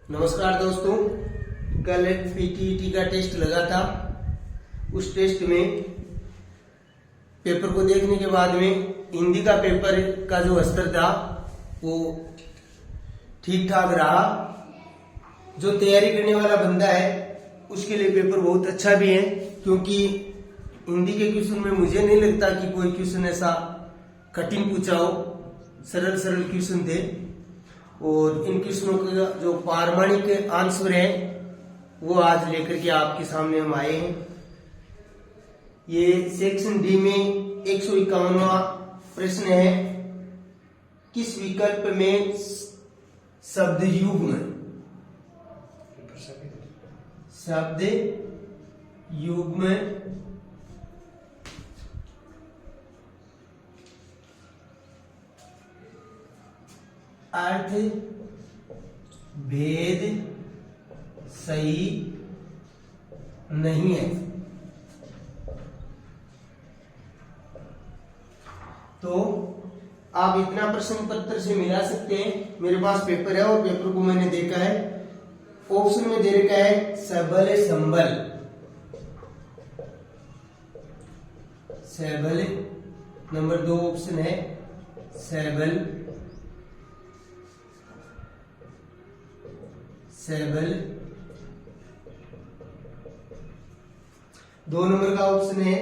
नमस्कार दोस्तों, कल पीटीईटी का टेस्ट लगा था। उस टेस्ट में पेपर को देखने के बाद में हिंदी का पेपर का जो स्तर था वो ठीक ठाक रहा। जो तैयारी करने वाला बंदा है उसके लिए पेपर बहुत अच्छा भी है, क्योंकि हिंदी के क्वेश्चन में मुझे नहीं लगता कि कोई क्वेश्चन ऐसा कठिन पूछा हो। सरल सरल क्वेश्चन थे और इन क्वेश्चनों का जो प्रामाणिक आंसर है वो आज लेकर के आपके सामने हम आए हैं। ये सेक्शन डी में 151वां प्रश्न है। किस विकल्प में शब्द युग्म अर्थ भेद सही नहीं है? तो आप इतना प्रश्न पत्र से मिला सकते हैं। मेरे पास पेपर है और पेपर को मैंने देखा है। ऑप्शन में दे रखा है सबल संबल, सबल। नंबर 2 ऑप्शन है सबल सबल। 2 नंबर का ऑप्शन है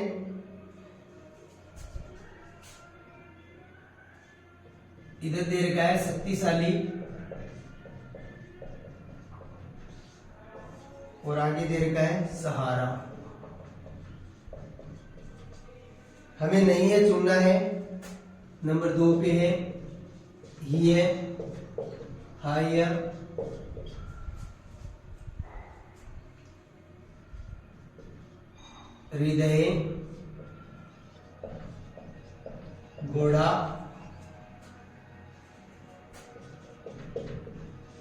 इधर दे रखा है शक्तिशाली और आगे दे रखा है सहारा। हमें नहीं है, चुनना है। नंबर 2 पे है ही है हायर, हृदय, घोड़ा,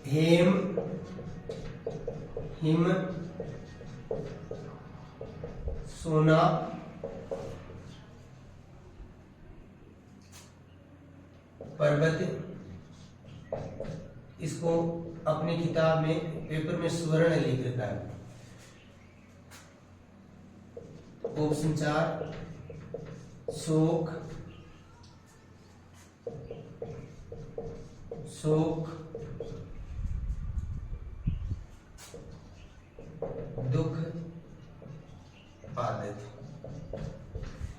हेम, हिम, सोना, पर्वत। इसको अपनी किताब में पेपर में स्वर्ण लिख रखा है। ऑप्शन 4 शोक, शोक, दुख, आदत।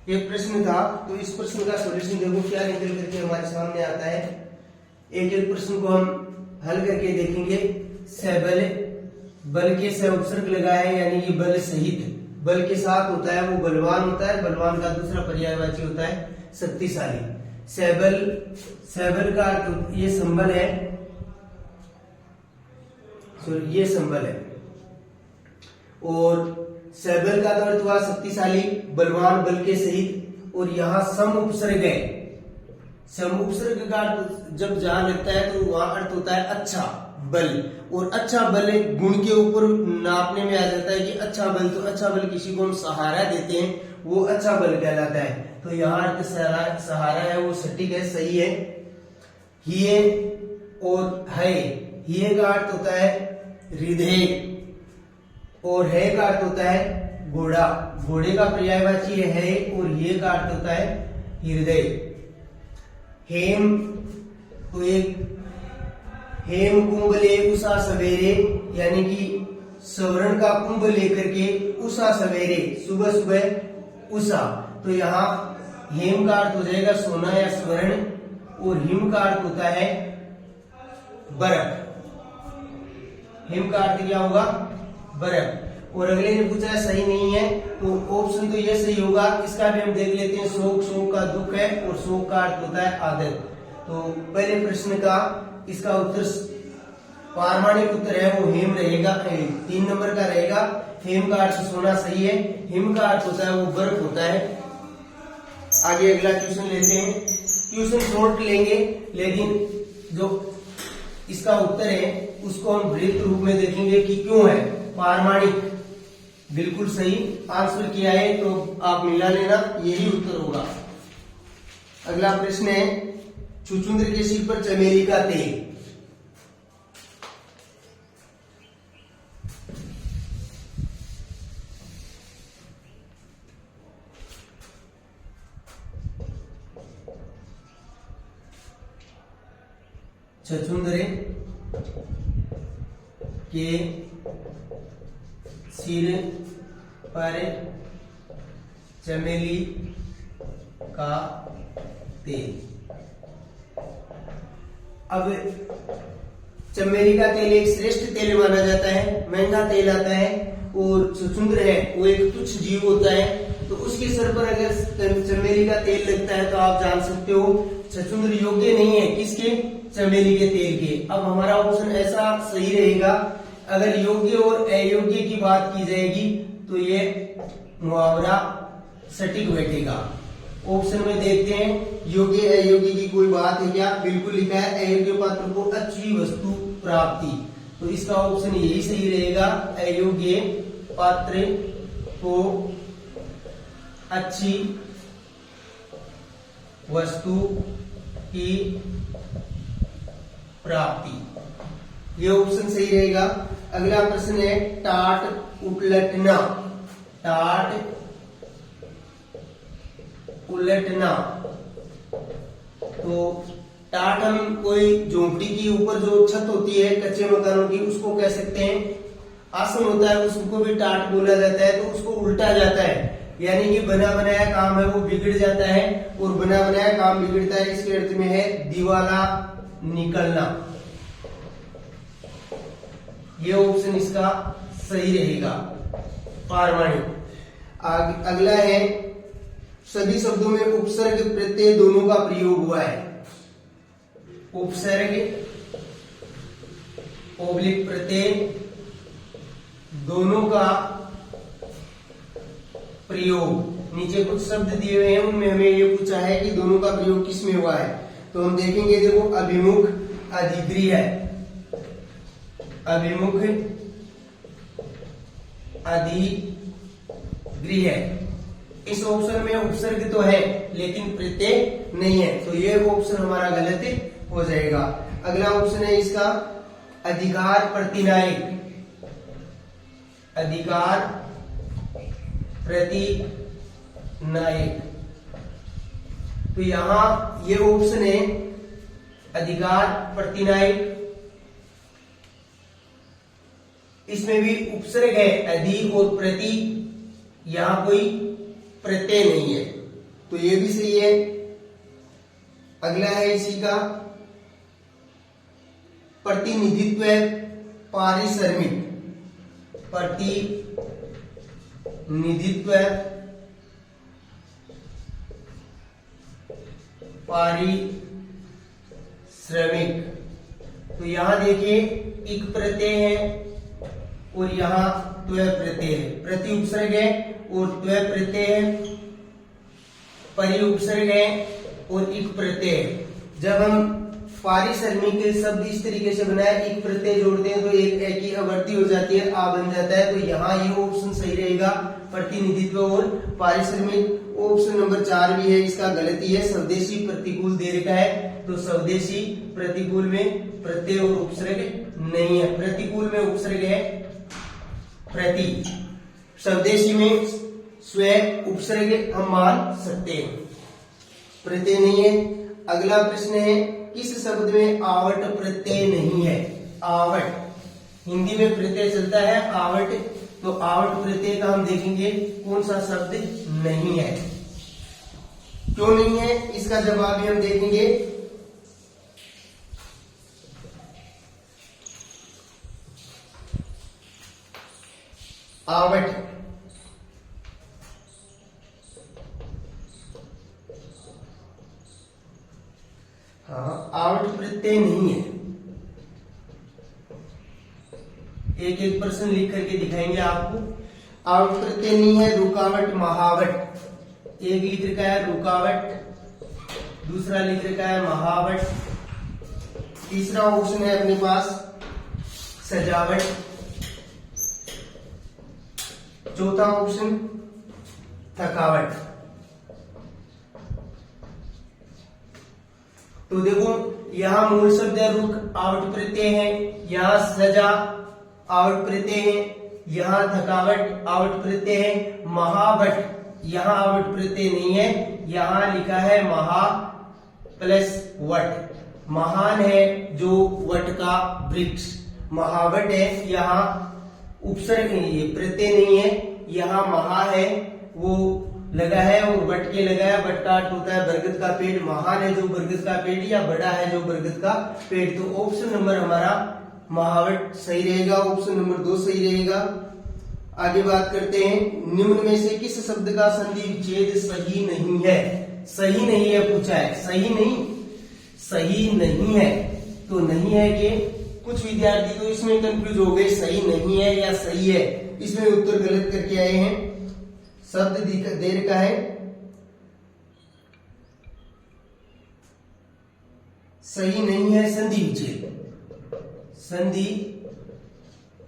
एक प्रश्न था, तो इस प्रश्न का सॉल्यूशन देखो क्या निकल करके हमारे सामने आता है। एक एक प्रश्न को हम हल करके देखेंगे। सबल, बल के से उपसर्ग लगा है, यानी कि बल सहित। बल के साथ होता है वो बलवान होता है। बलवान का दूसरा पर्यायवाची होता है शक्तिशाली। सबल, सबल का अर्थ ये संबल है, सॉरी ये संबल है। और सबल का अर्थ हुआ शक्तिशाली, बलवान, बल के सहित। और यहाँ सम उपसर्ग है। सम उपसर्ग का अर्थ जब जहां लगता है तो वहां अर्थ होता है अच्छा बल। और अच्छा बल गुण के ऊपर नापने में आ जाता है कि अच्छा बल, तो अच्छा बल किसी को हम सहारा देते हैं, वो अच्छा बल कहलाता है। तो यहाँ अर्थ सहारा है, वो सटीक है, सही है। हिये और है, हिये का अर्थ होता है हृदय और है का अर्थ होता है घोड़ा। घोड़े का पर्यायवाची है और ये का अर्थ होता है हृदय। हेम, तो एक हेम कुंभ ले उषा सवेरे, यानी कि स्वर्ण का कुंभ लेकर के उषा सवेरे, सुबह सुबह उषा। तो यहाँ हेम का अर्थ हो जाएगा सोना या स्वर्ण और हिम का अर्थ होता है बर्फ। हिम का अर्थ क्या होगा? बर्फ। और अगले ने पूछा है सही नहीं है, तो ऑप्शन तो ये सही होगा। इसका भी हम देख लेते हैं। शोक, शोक का दुख है और शोक का अर्थ होता है आदत। तो पहले प्रश्न का इसका उत्तर प्रामाणिक उत्तर है वो हेम रहेगा। 3 नंबर का रहेगा। हेम का अर्थ सोना, सही है। हिम का अर्थ होता है वो बर्फ होता है। आगे अगला क्वेश्चन लेते हैं। क्वेश्चन शॉर्ट लेंगे, लेकिन जो इसका उत्तर है उसको हम वृत्त रूप में देखेंगे कि क्यों है। प्रामाणिक बिल्कुल सही आंसर किया है, तो आप मिला लेना, यही उत्तर होगा। अगला प्रश्न है छुचुंदर के सिर पर चमेली का तेल। छछूंदरे के सिर पर चमेली का तेल। अब चमेली का तेल एक श्रेष्ठ तेल माना जाता है, महंगा तेल आता है, और छछूंदर है वो एक तुच्छ जीव होता है, तो उसके सर पर अगर चमेली का तेल लगता है तो आप जान सकते हो छछूंदर योग्य नहीं है किसके, चमेली के तेल के। अब हमारा ऑप्शन ऐसा सही रहेगा। अगर योग्य और अयोग्य की बात की जाएगी तो ये मुहावरा सटीक बैठेगा। ऑप्शन में देखते हैं योग्य अयोग्य की कोई बात है क्या, बिल्कुल लिखा है अयोग्य पात्र को अच्छी वस्तु प्राप्ति, तो इसका ऑप्शन यही सही रहेगा, अयोग्य पात्र को अच्छी वस्तु की प्राप्ति, ये ऑप्शन सही रहेगा। अगला प्रश्न है टाट उलटना। टाट उलटना, तो टाट हम कोई झोंपड़ी की ऊपर जो छत होती है कच्चे मकानों की उसको कह सकते हैं, आसन होता है उसको भी टाट बोला जाता है, तो उसको उल्टा जाता है, यानी कि बना बनाया काम है वो बिगड़ जाता है, और बना बनाया काम बिगड़ता है इसके अर्थ में है दिवाला निकलना, ये ऑप्शन इसका सही रहेगा, पारमाणिक। अगला है सभी शब्दों में उपसर्ग प्रत्यय दोनों का प्रयोग हुआ है। उपसर्ग ओब्लिक प्रत्यय दोनों का प्रयोग, नीचे कुछ शब्द दिए हुए हैं उनमें हमें ये पूछा है कि दोनों का प्रयोग किसमें हुआ है, तो हम देखेंगे देखो अभिमुख अधिगृह है, अभिमुख अधिगृह है, इस ऑप्शन में उपसर्ग तो है लेकिन प्रत्यय नहीं है, तो ये ऑप्शन हमारा गलत हो जाएगा। अगला ऑप्शन है इसका अधिकार प्रतिनायक। अधिकार प्रतिनायक, तो यहां ये ऑप्शन है अधिकार प्रतिनायक, इसमें भी उपसर्ग है अधि और प्रति, यहां कोई प्रत्यय नहीं है, तो ये भी सही है। अगला है इसी का प्रतिनिधित्व पारिश्रमिक। प्रतिनिधित्व पारिश्रमिक, तो यहां देखिए इक प्रत्यय है और यहां त्व प्रत्यय है, प्रति उपसर्ग है और त्व प्रत्यय है, परि उपसर्ग है और इक प्रत्यय है। जब हम पारिश्रमिक शब्द इस तरीके से बनाए, एक प्रत्यय जोड़ते हैं तो एक की आवर्ती हो जाती है, आ बन जाता है, तो यहाँ ये ऑप्शन सही रहेगा, प्रतिनिधित्व और पारिश्रमिक। ऑप्शन नंबर 4 भी है, इसका गलती है, स्वदेशी प्रतिकूल दे रखा है, तो स्वदेशी प्रतिकूल में प्रत्यय और उपसर्ग नहीं है, प्रतिकूल में उपसर्ग है प्रति, स्वदेशी में स्व उपसर्ग हम मान सकते हैं, प्रत्यय नहीं है। अगला प्रश्न है किस शब्द में आवट प्रत्यय नहीं है। आवट, हिंदी में प्रत्यय चलता है आवट, तो आवट प्रत्यय का हम देखेंगे कौन सा शब्द नहीं है, क्यों नहीं है इसका जवाब भी हम देखेंगे। आवट, हाँ आवट प्रत्यय नहीं है, एक एक प्रश्न लिख करके दिखाएंगे आपको। आवट प्रत्यय नहीं है, रुकावट महावट, एक लिख रखा है रुकावट, दूसरा लिख रखा है महावट, तीसरा ऑप्शन है अपने पास सजावट, चौथा ऑप्शन थकावट। तो देखो यहां मूल शब्द है रुक, आवट प्रत्यय है, यहां सजा आवट प्रत्यय है, यहां थकावट आवट प्रत्यय है, महावट यहां आवट प्रत्यय नहीं है, यहां लिखा है महा प्लस वट, महान है जो वट का वृक्ष, महावट है, यहाँ उपसर्ग ये प्रत्यय नहीं है, यहाँ महा है वो लगा है और वट के लगा है, वट का अर्थ होता है बरगद का पेड़, महान है जो बरगद का पेड़ या बड़ा है जो बरगद का पेड़। तो ऑप्शन नंबर हमारा महावट सही रहेगा, ऑप्शन नंबर 2 सही रहेगा। आगे बात करते हैं, निम्न में से किस शब्द का संधि विच्छेद सही नहीं है? सही नहीं है पूछा है, सही नहीं है। तो नहीं है कि कुछ विद्यार्थी तो इसमें कंफ्यूज हो गए, सही नहीं है या सही है, इसमें उत्तर गलत करके आए हैं। शब्द दे रखा है सही नहीं है संधि विच्छेद, संधि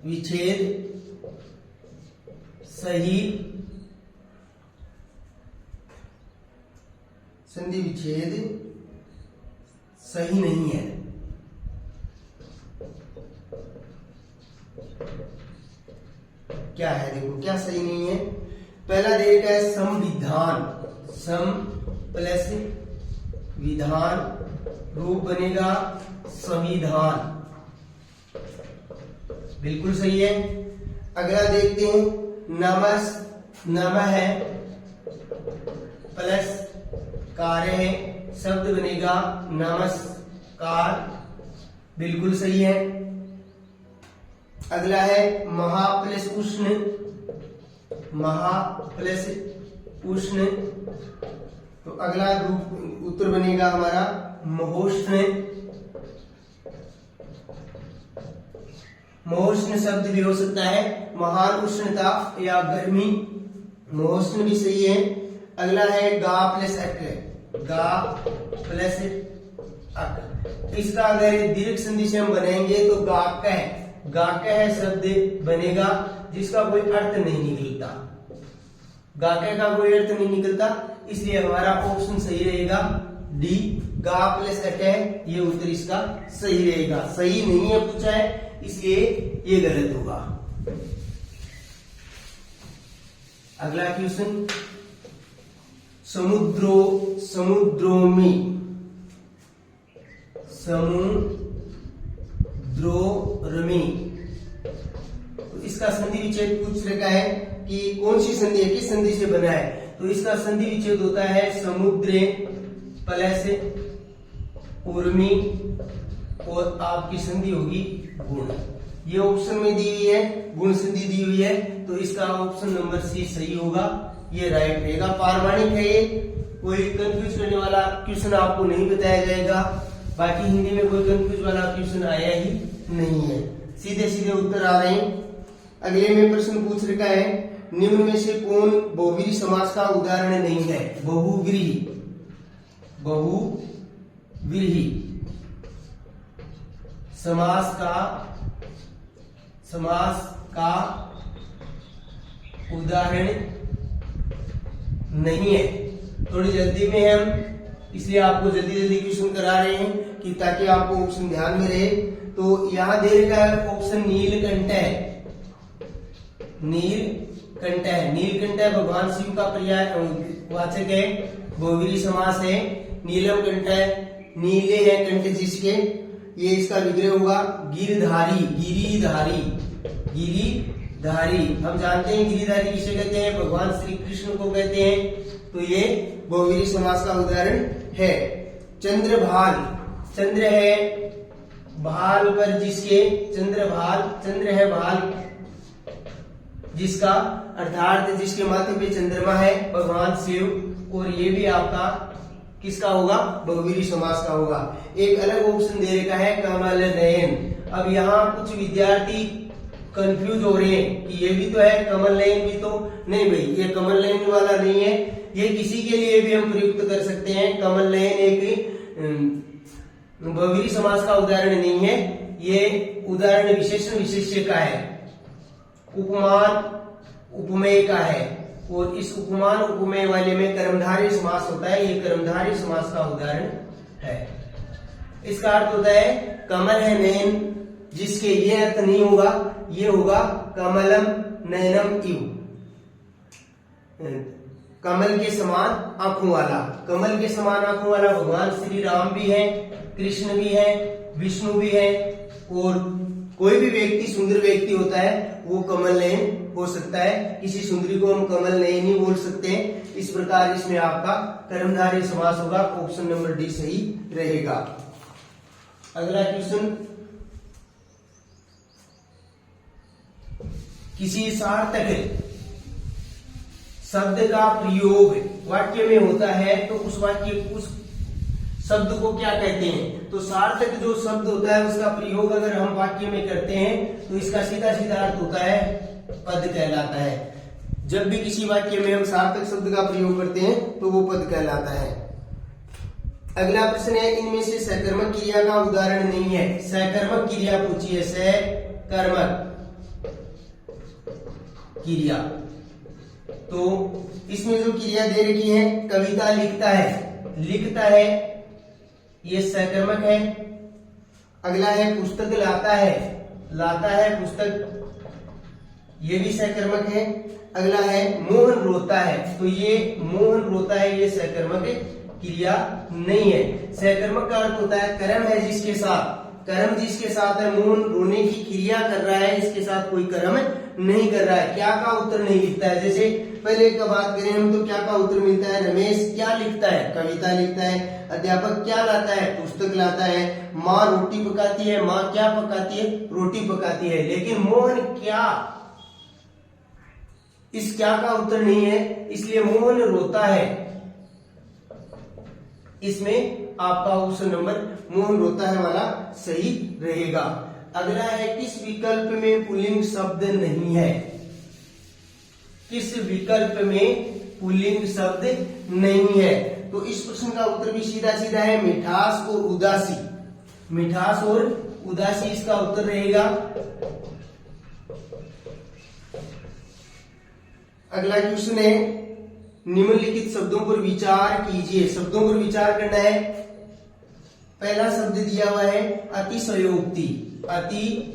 विच्छेद सही, संधि विच्छेद सही नहीं है। क्या है देखो, क्या सही नहीं है? पहला दे रखा है संविधान, सम प्लस विधान, रूप बनेगा संविधान, बिल्कुल सही है। अगला देखते हैं, नम है प्लस कार्य है, शब्द बनेगा नमस्कार, बिल्कुल सही है। अगला है महा प्लस उष्ण, महा प्लस उष्ण, तो अगला रूप उत्तर बनेगा हमारा महोष्ण, महोष्ण शब्द भी हो सकता है, महान उष्णता या गर्मी, महोष्ण भी सही है। अगला है गा प्लस अक, गा प्लस अक, इसका अगर दीर्घ संधि से हम बनाएंगे तो गाकह शब्द बनेगा जिसका कोई अर्थ नहीं निकलता, गाकह का कोई अर्थ नहीं निकलता, इसलिए हमारा ऑप्शन सही रहेगा डी, गा प्लस अकह, ये उत्तर इसका सही रहेगा। सही नहीं है पूछा है इसलिए ये गलत होगा। अगला क्वेश्चन, समुद्रोमी, समुद्रोरमी, तो इसका संधि विच्छेद पूछ रखा है कि कौन सी संधि है, किस संधि से बना है? तो इसका संधि विच्छेद होता है समुद्र प्लस उर्मी और आपकी संधि होगी गुण। ये ऑप्शन में दी हुई है, गुण संधि दी हुई है, तो इसका ऑप्शन नंबर सी सही होगा, ये राइट रहेगा। पारमाणिक है ये, कोई कंफ्यूज करने वाला क्वेश्चन आपको नहीं बताया जाएगा, बाकी हिंदी में कोई कंफ्यूज वाला क्वेश्चन आया ही नहीं है, सीधे सीधे उत्तर आ रहे हैं। अगले में प्रश्न पूछ रखा है, निम्न में से कौन बहुव्रीहि समास का उदाहरण नहीं है? बहुव्रीहि समास का उदाहरण नहीं है। थोड़ी जल्दी में हम इसलिए आपको जल्दी जल्दी क्वेश्चन करा रहे हैं कि ताकि आपको ऑप्शन ध्यान में रहे। तो यहां दे रखा है ऑप्शन नीलकंठ है, नीलकंठ भगवान शिव का पर्याय वाचक है, बहुव्रीहि समास है। नीलम कंठ है, नीले है कंठ जिसके, ये इसका विग्रह होगा गिरधारी, गिरिधारी। हम जानते हैं गिरिधारी किसे कहते हैं? भगवान श्री कृष्ण को कहते हैं, तो ये बहुव्रीहि समास का उदाहरण है। चंद्रभाल, चंद्र है भाल पर जिसके, चंद्र है भाल जिसका, अर्थात जिसके माथे पे चंद्रमा है भगवान शिव, और ये भी आपका किसका होगा? बहुव्रीहि समास का होगा। एक अलग ऑप्शन दे रखा है कमल नयन। अब यहाँ कुछ विद्यार्थी कंफ्यूज हो रहे हैं कि ये भी तो है कमल नयन भी तो, नहीं भाई ये कमल नयन वाला नहीं है, ये किसी के लिए भी हम प्रयुक्त कर सकते हैं। कमल नयन एक बहुव्रीहि समास का उदाहरण नहीं है, ये उदाहरण विशेषण विशेष्य का है, उपमान उपमेय का है, और इस उपमान उपमेय वाले में कर्मधारय समास होता है, ये कर्मधारय समास का उदाहरण है। इसका अर्थ होता है कमल है नयन जिसके, ये अर्थ नहीं होगा, ये होगा कमलम नयनम इव, कमल के समान आंखों वाला। कमल के समान आंखों वाला भगवान श्री राम भी है, कृष्ण भी है, विष्णु भी है, और कोई भी व्यक्ति सुंदर व्यक्ति होता है वो कमल नयन हो सकता है। किसी सुंदरी को हम कमल नयन ही बोल सकते हैं। इस प्रकार इसमें आपका कर्मधारय समास होगा। ऑप्शन नंबर डी सही रहेगा। अगला क्वेश्चन, किसी सार्थक शब्द का प्रयोग वाक्य में होता है तो उस शब्द को क्या कहते हैं? तो सार्थक जो शब्द होता है उसका प्रयोग अगर हम वाक्य में करते हैं तो इसका सीधा सीधा अर्थ होता है पद कहलाता है। जब भी किसी वाक्य में हम सार्थक शब्द का प्रयोग करते हैं तो वो पद कहलाता है। अगला प्रश्न है, इनमें से सकर्मक क्रिया का उदाहरण नहीं है। सकर्मक क्रिया पूछी है, सकर्मक क्रिया। तो इसमें जो क्रिया दे रखी है, कविता लिखता है, लिखता है, ये सकर्मक है। अगला है पुस्तक लाता है, लाता है पुस्तक, ये भी सकर्मक है। अगला है मोहन रोता है, तो ये मोहन रोता है, ये सकर्मक क्रिया नहीं है। सकर्मक का अर्थ होता है कर्म है जिसके साथ, कर्म जिसके साथ है। मोहन रोने की क्रिया कर रहा है, इसके साथ कोई कर्म नहीं कर रहा है। क्या का उत्तर नहीं लिखता है। जैसे पहले का बात करें हम तो क्या का उत्तर मिलता है, रमेश क्या लिखता है, कविता लिखता है। अध्यापक क्या लाता है, पुस्तक लाता है। माँ रोटी पकाती है, माँ क्या पकाती है, रोटी पकाती है। लेकिन मोहन क्या, इस क्या का उत्तर नहीं है, इसलिए मोहन रोता है। इसमें आपका ऑप्शन नंबर मोहन रोता है वाला सही रहेगा। अगला है, किस विकल्प में पुल्लिंग शब्द नहीं है? किस विकल्प में पुल्लिंग शब्द नहीं है? तो इस प्रश्न का उत्तर भी सीधा सीधा है, मिठास और उदासी। मिठास और उदासी इसका उत्तर रहेगा। अगला क्वेश्चन है, निम्नलिखित शब्दों पर विचार कीजिए। शब्दों पर विचार करना है। पहला शब्द दिया हुआ है अतिशयोक्ति, अतिशयोक्ति।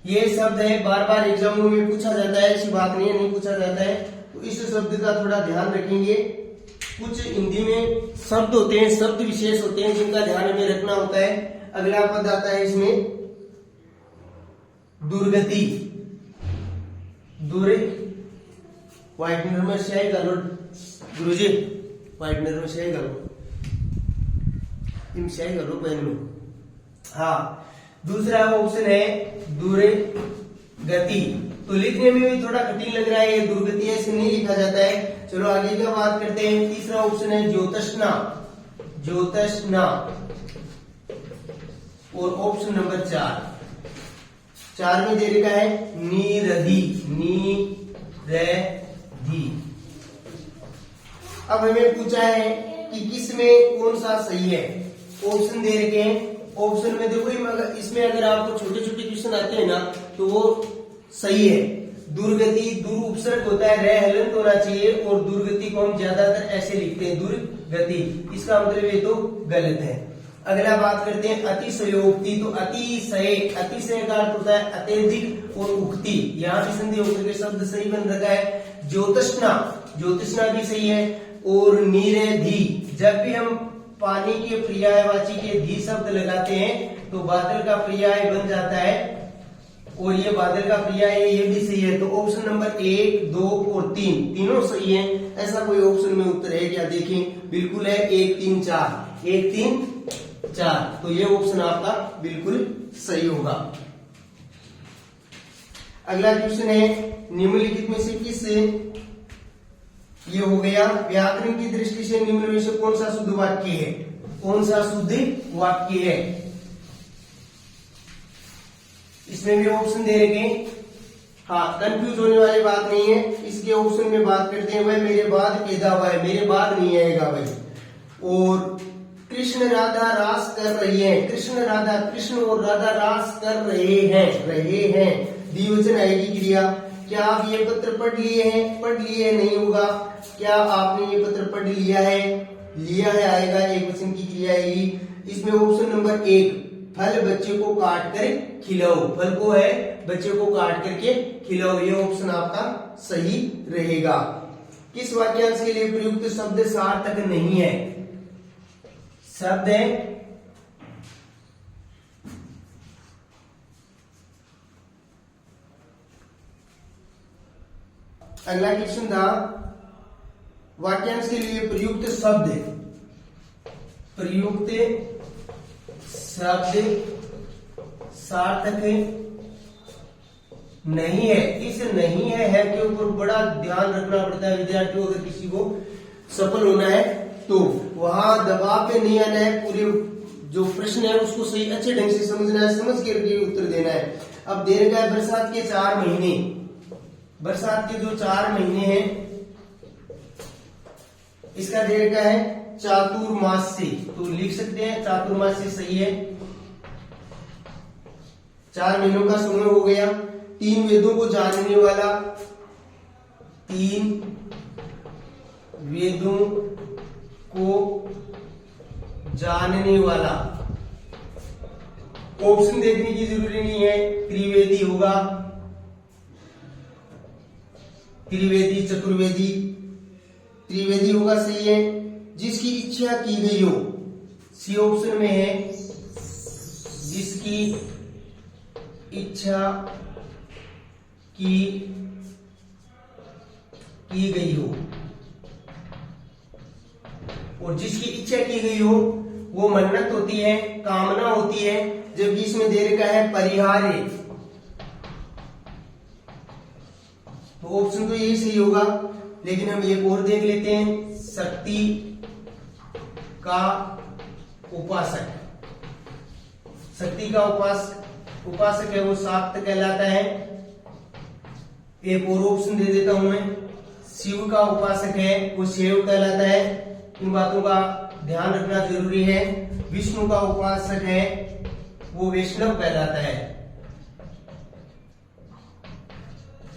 ये शब्द है, बार बार एग्जामों में पूछा जाता है, ऐसी बात नहीं है नहीं पूछा जाता है। तो इस शब्द का थोड़ा ध्यान रखेंगे। कुछ हिंदी में शब्द होते हैं, शब्द विशेष होते हैं जिनका ध्यान हमें रखना होता है। अगला पद आता है इसमें दुर्गति। व्हाइटनर में स्याही डालो गुरुजी, व्हाइटनर में स्याही डालो, इन स्याही डालो पेन में। हाँ, दूसरा ऑप्शन है दुर्गति। तो लिखने में भी थोड़ा कठिन लग रहा है, ये दुर्गति ऐसे नहीं लिखा जाता है। चलो आगे का बात करते हैं। तीसरा ऑप्शन है ज्योतष्णा, ज्योतष्णा। और ऑप्शन नंबर 4 में दे रखा है नीरधि, नीरधि। अब हमें पूछा है कि किस में कौन सा सही है। ऑप्शन दे रखे हैं। ऑप्शन में देखो, इसमें अगर आपको छोटे छोटे क्वेश्चन आते हैं ना तो वो सही है। दुर्गति, दुर उपसर्ग होता है, रे हलंत होना चाहिए, और दुर्गति को हम ज्यादातर ऐसे लिखते हैं दुर्गति। इसका मतलब ये तो गलत है। अगला बात करते हैं अतिशयोक्ति। तो अतिशय, अतिशय का अर्थ होता है अत्यधिक, और उक्ति यहाँ भी संधि होकर के शब्द सही बन रखा है। ज्योतष्णा, ज्योतिष्णा भी सही है। और नीरधि, जब भी हम पानी के पर्यायवाची के धी शब्द लगाते हैं तो बादल का पर्याय बन जाता है, और ये बादल का पर्याय है, ये भी सही है। तो ऑप्शन नंबर 1, 2 और 3 तीनों सही है। ऐसा कोई ऑप्शन में उत्तर है क्या? देखें, बिल्कुल है 1, 3, 4, 1, 3, 4। तो ये ऑप्शन आपका बिल्कुल सही होगा। अगला क्वेश्चन है, निम्नलिखित में से किस, ये हो गया व्याकरण की दृष्टि से निम्न में से कौन सा शुद्ध वाक्य है? कौन सा शुद्ध वाक्य है? इसमें भी ऑप्शन दे रखे। हाँ, कंफ्यूज होने वाली बात नहीं है। इसके ऑप्शन में बात करते हैं, वह मेरे बाद पैदा हुआ है, मेरे बाद नहीं आएगा भाई। और कृष्ण राधा रास कर रही है, कृष्ण राधा, कृष्ण और राधा रास कर रहे हैं। द्विवचन आएगी क्रिया। क्या आप ये पत्र पढ़ लिए हैं? पढ़ लिए नहीं होगा। क्या आपने ये पत्र पढ़ लिया है? लिया है आएगा, एक वचन की क्रिया आएगी। इसमें ऑप्शन नंबर 1 फल बच्चे को काट कर खिलाओ, फल को है बच्चे को काट करके खिलाओ, ये ऑप्शन आपका सही रहेगा। किस वाक्यांश के लिए प्रयुक्त शब्द सार्थक नहीं है? शब्द है अगला क्वेश्चन था वाक्यांश के लिए प्रयुक्त शब्द सार्थक नहीं है। इस नहीं है के ऊपर बड़ा ध्यान रखना पड़ता है विद्यार्थियों, अगर किसी को सफल होना है तो वहां दबाव पे नहीं आना है, पूरे जो प्रश्न है उसको सही अच्छे ढंग से समझना है, समझ करके उत्तर देना है। अब दे रखा है बरसात के 4 महीने, बरसात के जो 4 महीने हैं इसका दे रखा है चातुर्मास्य, तो लिख सकते हैं चातुर्मास्य सही है। 4 महीनों का समय हो गया। 3 वेदों को जानने वाला, 3 वेदों को जानने वाला, ऑप्शन देखने की जरूरी नहीं है, त्रिवेदी होगा, त्रिवेदी चतुर्वेदी, त्रिवेदी होगा सही है। जिसकी इच्छा की गई हो, सी ऑप्शन में है, जिसकी इच्छा की गई हो, और जिसकी इच्छा की गई हो वो मन्नत होती है, कामना होती है, जबकि इसमें दे रखा है परिहार्य, तो ऑप्शन तो यही सही होगा। लेकिन हम एक और देख लेते हैं, शक्ति का उपासक, शक्ति का उपासक है वो शाक्त कहलाता है। एक और ऑप्शन दे देता हूं मैं, शिव का उपासक है वो शैव कहलाता है, इन बातों का ध्यान रखना जरूरी है। विष्णु का उपासक है वो वैष्णव कहलाता है।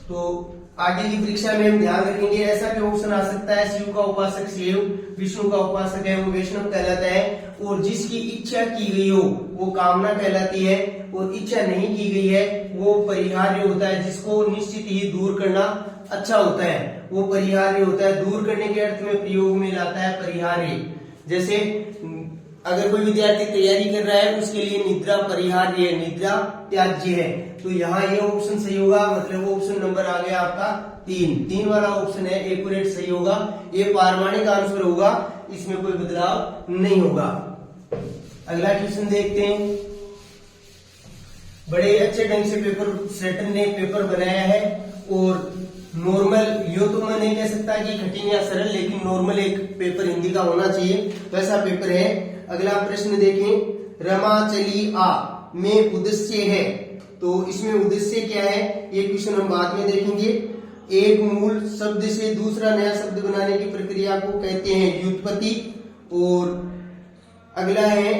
तो आगे की परीक्षा में हम ध्यान रखेंगे, ऐसा क्या ऑप्शन आ सकता है, शिव का उपासक शैव, विष्णु का उपासक है वो वैष्णव कहलाता है, और जिसकी इच्छा की गई हो वो कामना कहलाती है, और इच्छा नहीं की गई है वो परिहार्य होता है, जिसको निश्चित ही दूर करना अच्छा होता है वो परिहार्य होता है। दूर करने के अर्थ में प्रयोग में लाता है परिहार्य। जैसे अगर कोई विद्यार्थी तैयारी कर रहा है उसके लिए निद्रा परिहार्य है, निद्रा त्याज्य है, तो यहाँ ये ऑप्शन सही होगा, मतलब वो ऑप्शन नंबर आ गया आपका 3 वाला ऑप्शन है एक्यूरेट सही होगा, ये पारमाणिक आंसर होगा, इसमें कोई बदलाव नहीं होगा। अगला क्वेश्चन देखते हैं। बड़े अच्छे ढंग से पेपर सेटर ने पेपर बनाया है, और नॉर्मल, यो तो मैं नहीं कह सकता कि कठिन या सरल, लेकिन नॉर्मल एक पेपर हिंदी का होना चाहिए, वैसा पेपर है। अगला प्रश्न देखें, रमा चली आ में उद्देश्य है, तो इसमें उद्देश्य क्या है ये क्वेश्चन हम बाद में देखेंगे। एक मूल शब्द से दूसरा नया शब्द बनाने की प्रक्रिया को कहते हैं व्युत्पत्ति। और अगला है,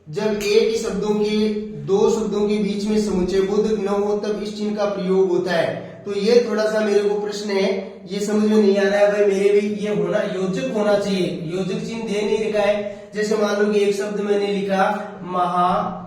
जब एक ही शब्दों के 2 शब्दों के बीच में समुच्चय बोधक न हो तब इस चिन्ह का प्रयोग होता है। तो ये थोड़ा सा मेरे को प्रश्न है, ये समझ में नहीं आ रहा है भाई, मेरे भी ये होना योजक होना चाहिए, योजक चिन्ह दे नहीं लिखा है। जैसे मान लो कि एक शब्द मैंने लिखा महाविद्यालय,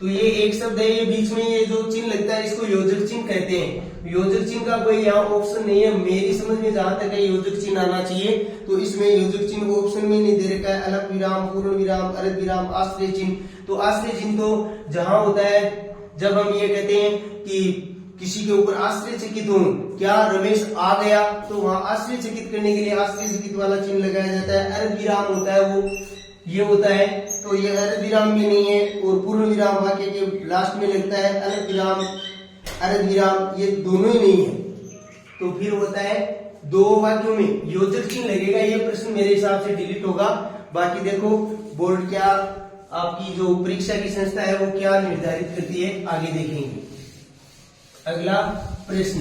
तो ये एक शब्द है, ये बीच में ये जो चिन्ह लगता है इसको योजक चिन्ह कहते हैं। योजक चिन्ह का कोई यहाँ ऑप्शन नहीं है, मेरी समझ में जहां तक है योजक चिन्ह आना चाहिए, तो इसमें योजक चिन्ह को ऑप्शन में नहीं दे रखा है। अलग विराम, पूर्ण विराम, अर्ध विराम, आश्रय चिन्ह, तो आश्रय चिन्ह तो जहां होता है जब हम ये कहते हैं कि किसी के ऊपर आश्चर्यचकित हो, क्या रमेश आ गया, तो वहां आश्चर्यचकित करने के लिए आश्चर्यचकित वाला चिन्ह लगाया जाता है। अर्ध विराम होता है वो ये होता है, तो ये अर्ध विराम में नहीं है, और पूर्ण विराम वाक्य के लास्ट में लगता है। अलग विराम, अर्ध विराम, ये दोनों ही नहीं है, तो फिर होता है 2 वाक्यों में योजक चिन्ह लगेगा। ये प्रश्न मेरे हिसाब से डिलीट होगा। बाकी देखो बोर्ड क्या, आपकी जो परीक्षा की संस्था है वो क्या निर्धारित करती है, आगे देखेंगे। अगला प्रश्न,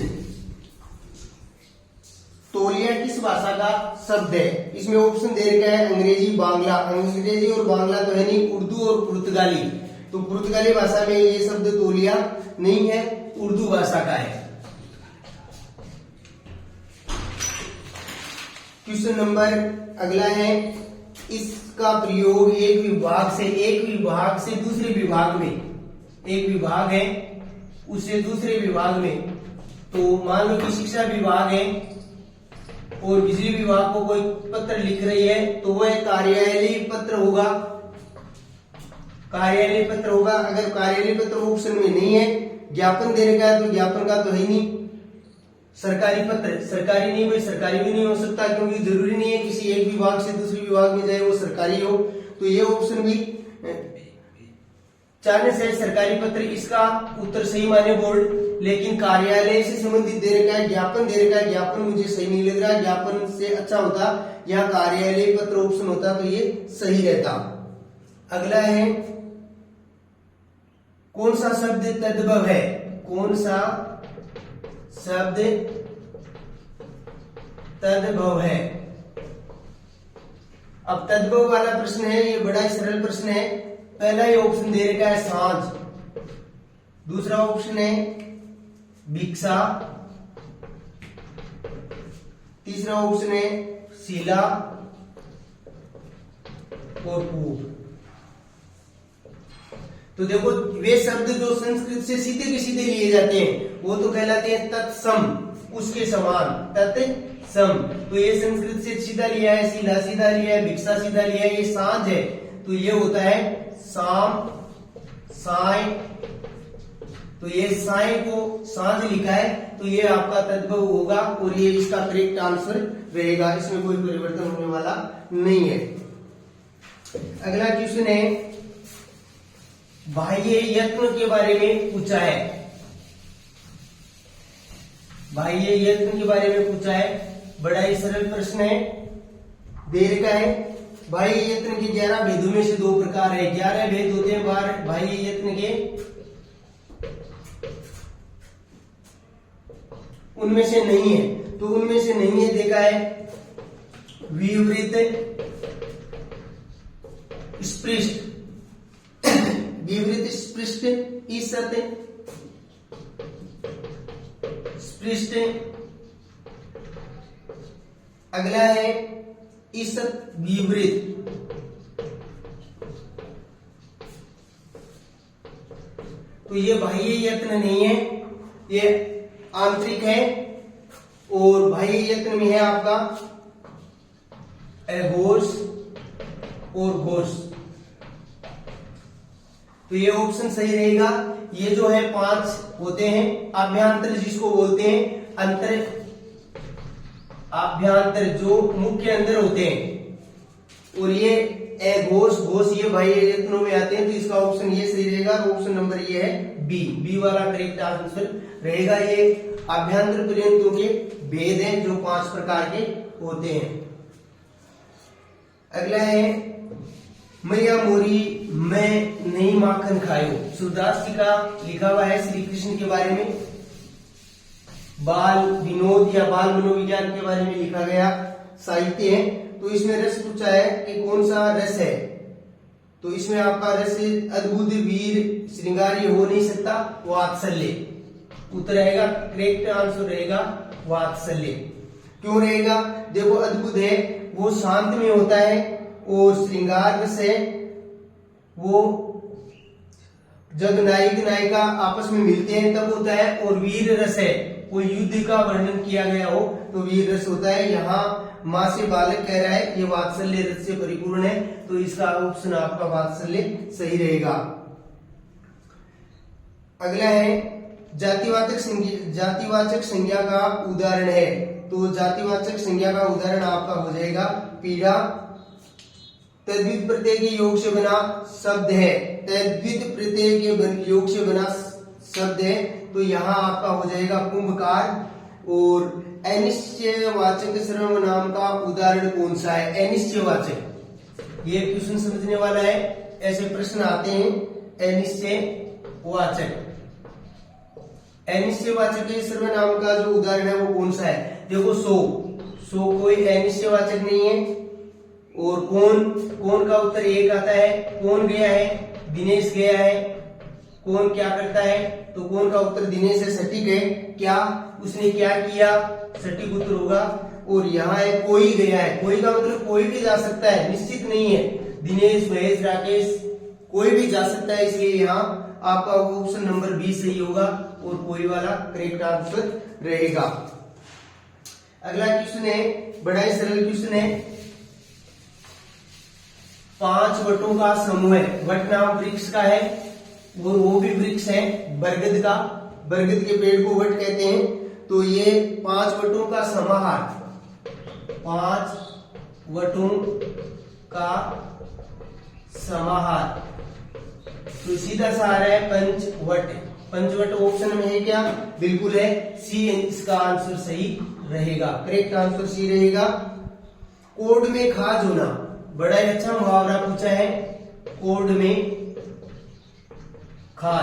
तौलिया किस भाषा का शब्द है? इसमें ऑप्शन दे रखा है अंग्रेजी, बांग्ला। अंग्रेजी और बांग्ला तो है नहीं, उर्दू और पुर्तगाली। तो पुर्तगाली भाषा में ये शब्द तौलिया नहीं है, उर्दू भाषा का है। क्वेश्चन नंबर अगला है, इसका प्रयोग एक विभाग से दूसरे विभाग में, एक विभाग है उससे दूसरे विभाग में, तो मान लो कि शिक्षा विभाग है और बिजली विभाग को कोई पत्र लिख रही है तो वह कार्यालयीय पत्र होगा, कार्यालय पत्र होगा। अगर कार्यालय पत्र ऑप्शन में नहीं है, ज्ञापन देने का है तो ज्ञापन का तो है ही नहीं। सरकारी पत्र, सरकारी नहीं, भाई सरकारी भी नहीं हो सकता क्योंकि जरूरी नहीं है किसी एक विभाग से दूसरे विभाग में जाए वो सरकारी हो, तो ये ऑप्शन भी चाहने से सरकारी पत्र, इसका उत्तर सही माने बोर्ड। लेकिन कार्यालय से संबंधित दे रखा है, ज्ञापन दे रखा है, ज्ञापन मुझे सही नहीं लग रहा, ज्ञापन से अच्छा होता या कार्यालय पत्र ऑप्शन होता तो ये सही रहता। अगला है कौन सा शब्द तद्भव है, कौन सा शब्द तद्भव है। अब तद्भव वाला प्रश्न है, ये बड़ा ही सरल प्रश्न है। पहला ये ऑप्शन दे रखा है सांझ, दूसरा ऑप्शन है भिक्षा, तीसरा ऑप्शन है शिला और पूप। तो देखो वे शब्द जो संस्कृत से सीधे के सीधे लिए जाते हैं वो तो कहलाते हैं तत्सम, उसके समान, तत्सम। तो ये संस्कृत से सीधा लिया है, शिला सीधा लिया है, भिक्षा सीधा लिया है, ये सांझ है तो ये होता है शाम, साय। तो ये साय को सांझ लिखा है तो ये आपका तद्भव होगा और ये इसका करेक्ट आंसर रहेगा, इसमें कोई परिवर्तन होने वाला नहीं है। अगला क्वेश्चन है बाह्य यत्न के बारे में पूछा है, बाह्य यत्न के बारे में पूछा है, बड़ा ही सरल प्रश्न है, दे रखा है बाह्य यत्न के 11 भेदों में से 2 प्रकार है, 11 भेद होते हैं बाह्य यत्न के, उनमें से नहीं है, तो उनमें से नहीं है देखा है विवृत, स्पृष्ट, विवृत, स्पृष्ट, ईसत, स्पृष्ट। अगला है ईसत विवृत। तो ये बाह्य यत्न नहीं है, ये आंतरिक है और बाह्य यत्न में है आपका अघोष और घोष। तो ये ऑप्शन सही रहेगा। ये जो है 5 होते हैं, आभ्यंतर जिसको बोलते हैं, अंतर, आभ्यंतर जो मुख्य अंदर होते हैं, और ये अघोष, घोष ये बाह्य यत्नों में आते हैं, तो इसका ऑप्शन ये सही रहेगा। ऑप्शन नंबर ये है बी वाला करेक्ट आंसर रहेगा। ये आभ्यंतर पर्यंतों के भेद हैं जो 5 प्रकार के होते हैं। अगला है मैया मोरी मैं नहीं माखन खायो, सूरदास जी का लिखा हुआ है श्री कृष्ण के बारे में, बाल विनोद या बाल मनोविज्ञान के बारे में लिखा गया साहित्य है। तो इसमें रस पूछा है कि कौन सा रस है, तो इसमें आपका रस अद्भुत वीर श्रृंगारी हो नहीं सकता, वात्सल्य उत्तर रहेगा, करेक्ट आंसर रहेगा वात्सल्य। क्यों रहेगा, देखो अद्भुत है वो शांत में होता है और श्रृंगार रस है वो जब नायक नायिका आपस में मिलते हैं तब होता है, और वीर रस है कोई युद्ध का वर्णन किया गया हो तो वीर रस होता है। यहाँ माँ से बालक कह रहा है ये वात्सल्य रस से परिपूर्ण है, तो इसका ऑप्शन आपका वात्सल्य सही रहेगा। अगला है जातिवाचक संज्ञा का उदाहरण है, तो जातिवाचक संज्ञा का उदाहरण आपका हो जाएगा पीढ़ा। तद्वित प्रत्यय के योग से बना शब्द है, तद्वित प्रत्यय के योग से बना शब्द है, तो यहाँ आपका हो जाएगा कुंभकार। और अनिश्चयवाचक सर्वनाम का उदाहरण कौन सा है, अनिश्चयवाचक, ये क्वेश्चन समझने वाला है, ऐसे प्रश्न आते हैं। अनिश्चयवाचक, अनिश्चयवाचक के सर्वनाम का जो उदाहरण है वो कौन सा है, देखो सो कोई अनिश्चयवाचक नहीं है। और कौन का उत्तर एक आता है, कौन गया है, दिनेश गया है, कौन क्या करता है, तो कौन का उत्तर दिनेश है, सटीक है, क्या उसने क्या किया, सटीक उत्तर होगा और यहाँ है कोई गया है। कोई का मतलब कोई भी जा सकता है, निश्चित नहीं है। दिनेश, महेश, राकेश कोई भी जा सकता है, इसलिए यहाँ आपका ऑप्शन नंबर बी सही होगा और कोई वाला करेक्ट आंसर रहेगा। अगला क्वेश्चन है, बड़ा ही सरल क्वेश्चन है। 5 वटों का समूह है। वट नाम वृक्ष का है और वो भी वृक्ष है बरगद का। बरगद के पेड़ को वट कहते हैं। तो ये 5 वटों का समाहार, 5 वटों का समाहार, तो सीधा सा आ रहा है पंचवट। पंचवट ऑप्शन में है क्या? बिल्कुल है, सी इसका आंसर सही रहेगा। करेक्ट आंसर सी रहेगा। कोड में खाज होना, बड़ा ही अच्छा मुहावरा पूछा है। कोड में खाज